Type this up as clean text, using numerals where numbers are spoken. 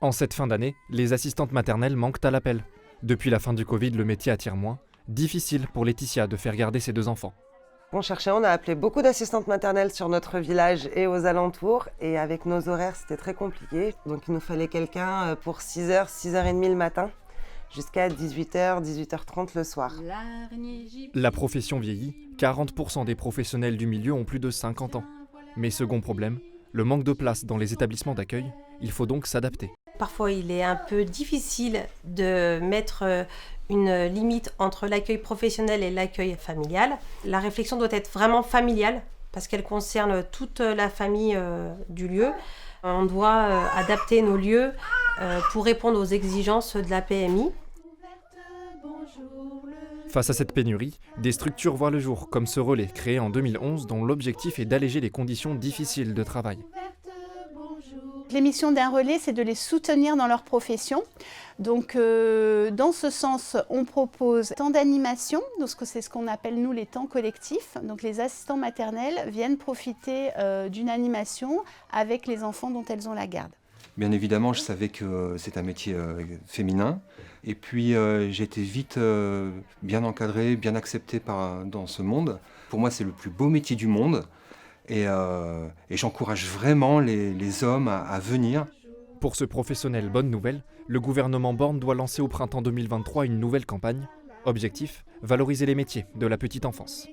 En cette fin d'année, les assistantes maternelles manquent à l'appel. Depuis la fin du Covid, le métier attire moins. Difficile pour Laetitia de faire garder ses 2 enfants. On cherchait, on a appelé beaucoup d'assistantes maternelles sur notre village et aux alentours. Et avec nos horaires, c'était très compliqué. Donc il nous fallait quelqu'un pour 6h, 6h30 le matin, jusqu'à 18h, 18h30 le soir. La profession vieillit, 40% des professionnels du milieu ont plus de 50 ans. Mais second problème, le manque de place dans les établissements d'accueil, il faut donc s'adapter. Parfois, il est un peu difficile de mettre une limite entre l'accueil professionnel et l'accueil familial. La réflexion doit être vraiment familiale parce qu'elle concerne toute la famille du lieu. On doit adapter nos lieux pour répondre aux exigences de la PMI. Face à cette pénurie, des structures voient le jour, comme ce relais créé en 2011 dont l'objectif est d'alléger les conditions difficiles de travail. Les missions d'un relais, c'est de les soutenir dans leur profession. Donc, dans ce sens, on propose temps d'animation, donc c'est ce qu'on appelle nous les temps collectifs. Donc, les assistants maternels viennent profiter d'une animation avec les enfants dont elles ont la garde. Bien évidemment, je savais que c'est un métier féminin. Et puis, j'ai été vite bien encadré, bien accepté dans ce monde. Pour moi, c'est le plus beau métier du monde. Et j'encourage vraiment les hommes à venir. Pour ce professionnel, bonne nouvelle, le gouvernement Borne doit lancer au printemps 2023 une nouvelle campagne. Objectif, valoriser les métiers de la petite enfance.